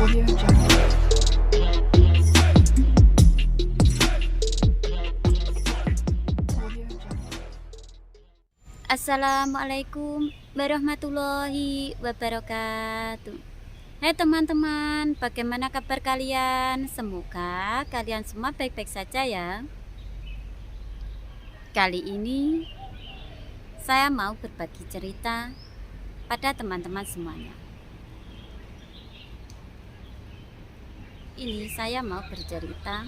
Audio Jungle. Audio Jungle. Assalamualaikum warahmatullahi wabarakatuh. Hai teman-teman, bagaimana kabar kalian? Semoga kalian semua baik-baik saja ya. Kali ini saya mau berbagi cerita pada teman-teman semuanya. Ini saya mau bercerita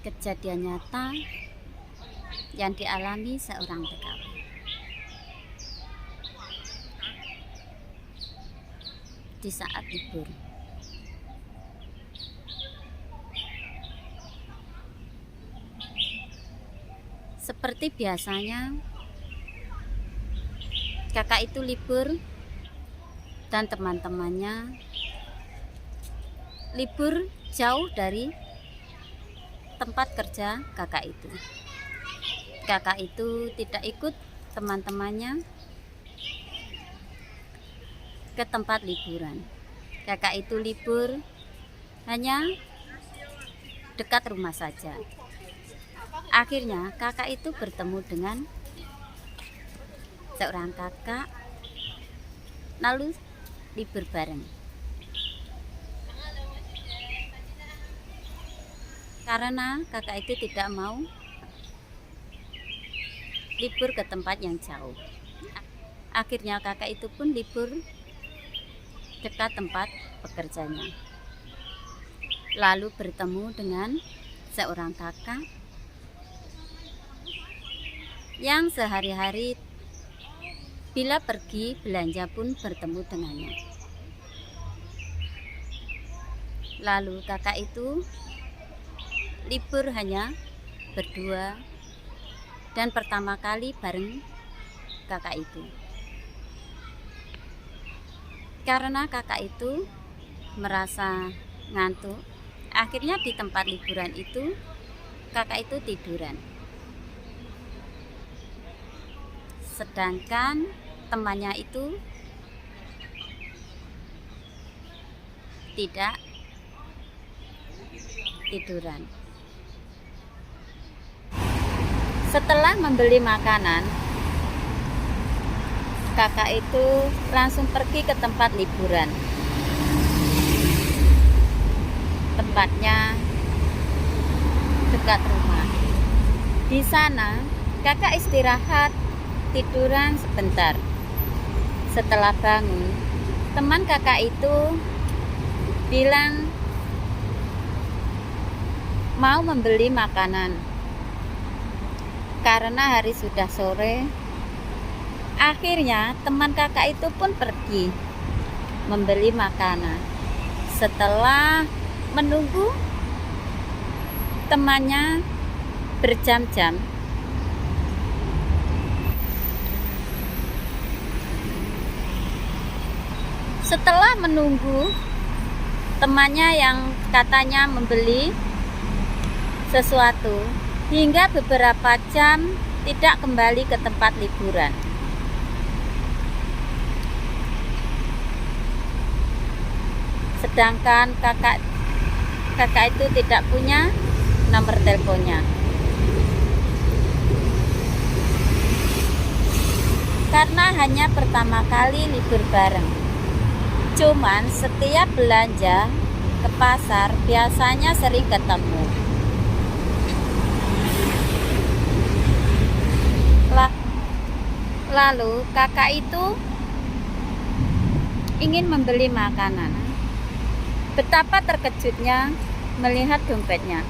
kejadian nyata yang dialami seorang TKW. Di saat libur. Seperti biasanya, kakak itu libur dan teman-temannya libur jauh dari tempat kerja kakak itu. Kakak itu tidak ikut teman-temannya ke tempat liburan. Kakak itu libur hanya dekat rumah saja. Akhirnya kakak itu bertemu dengan seorang kakak, lalu libur bareng. Karena kakak itu tidak mau libur ke tempat yang jauh. Akhirnya kakak itu pun libur dekat tempat pekerjaannya. Lalu bertemu dengan seorang kakak yang sehari-hari bila pergi belanja pun bertemu dengannya. Lalu kakak itu libur hanya berdua dan pertama kali bareng kakak itu. Karena kakak itu merasa ngantuk, akhirnya di tempat liburan itu kakak itu tiduran. Sedangkan temannya itu tidak tiduran. Setelah membeli makanan, kakak itu langsung pergi ke tempat liburan. Tempatnya dekat rumah. Di sana, kakak istirahat, tiduran sebentar. Setelah bangun, teman kakak itu bilang mau membeli makanan. Karena hari sudah sore, akhirnya teman kakak itu pun pergi membeli makanan. Setelah menunggu temannya berjam-jam, setelah menunggu temannya yang katanya membeli sesuatu hingga beberapa jam tidak kembali ke tempat liburan. Sedangkan kakak itu tidak punya nomor teleponnya. Karena hanya pertama kali libur bareng. Cuman setiap belanja ke pasar biasanya sering ketemu. Lalu kakak itu ingin membeli makanan. Betapa terkejutnya melihat dompetnya.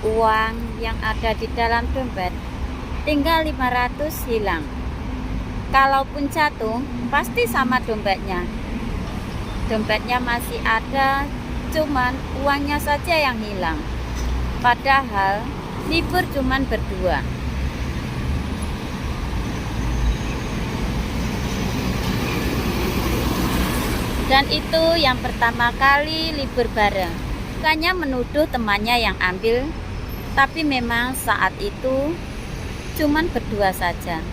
Uang yang ada di dalam dompet tinggal 500 hilang. Kalaupun jatuh, pasti sama dompetnya. Dompetnya masih ada, cuman uangnya saja yang hilang. Padahal libur cuman berdua. Dan itu yang pertama kali libur bareng. Bukannya menuduh temannya yang ambil, tapi memang saat itu cuman berdua saja.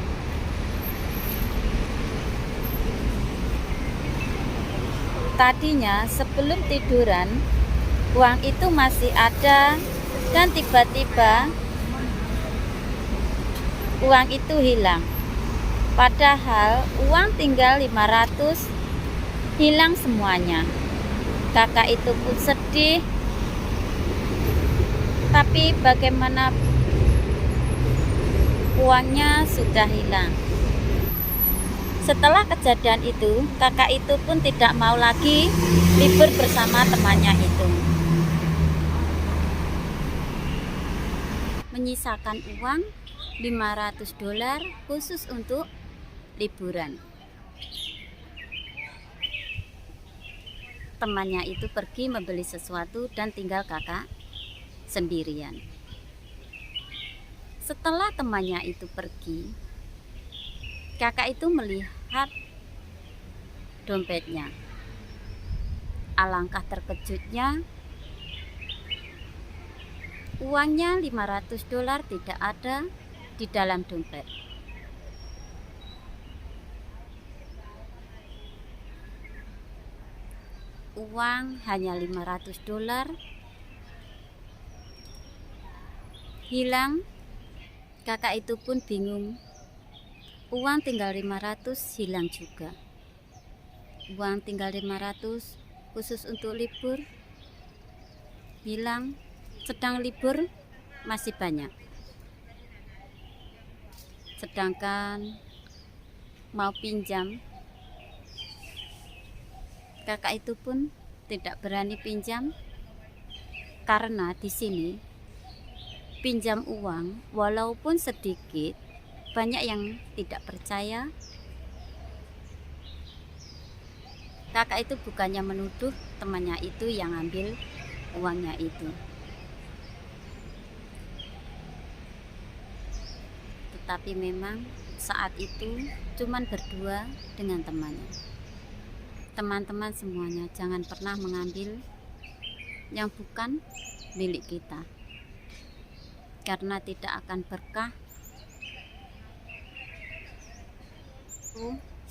Tadinya sebelum tiduran, uang itu masih ada dan tiba-tiba uang itu hilang. Padahal uang tinggal 500, hilang semuanya. Kakak itu pun sedih. Tapi bagaimana, uangnya sudah hilang. Setelah kejadian itu, kakak itu pun tidak mau lagi libur bersama temannya itu. Menyisakan uang $500 khusus untuk liburan. Temannya itu pergi membeli sesuatu dan tinggal kakak sendirian. Setelah temannya itu pergi, kakak itu melihat dompetnya. Alangkah terkejutnya, uangnya $500 tidak ada di dalam dompet. Uang hanya $500 hilang. Kakak itu pun bingung. Uang tinggal 500 hilang juga. Uang tinggal 500 khusus untuk libur hilang, sedang libur masih banyak. Sedangkan mau pinjam, kakak itu pun tidak berani pinjam karena di sini pinjam uang walaupun sedikit, banyak yang tidak percaya. Kakak itu bukannya menuduh temannya itu yang ambil uangnya itu, tetapi memang saat itu cuman berdua dengan temannya. Teman-teman semuanya, jangan pernah mengambil yang bukan milik kita, karena tidak akan berkah.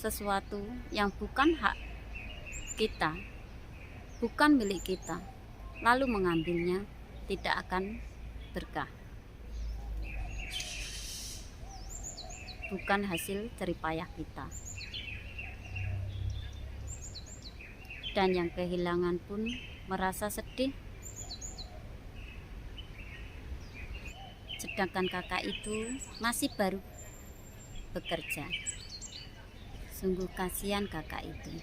Sesuatu yang bukan hak kita, bukan milik kita, lalu mengambilnya, tidak akan berkah. Bukan hasil jeripayah kita. Dan yang kehilangan pun merasa sedih. Sedangkan kakak itu masih baru bekerja. Sungguh kasihan kakak itu.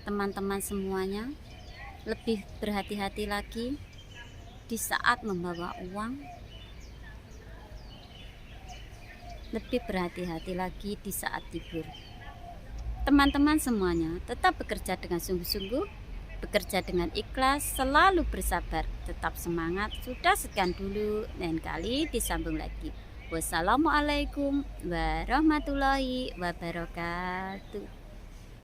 Teman-teman semuanya, lebih berhati-hati lagi di saat membawa uang. Lebih berhati-hati lagi di saat tidur. Teman-teman semuanya, tetap bekerja dengan sungguh-sungguh, bekerja dengan ikhlas, selalu bersabar, tetap semangat. Sudah sekian dulu, lain kali disambung lagi. Wassalamualaikum warahmatullahi wabarakatuh.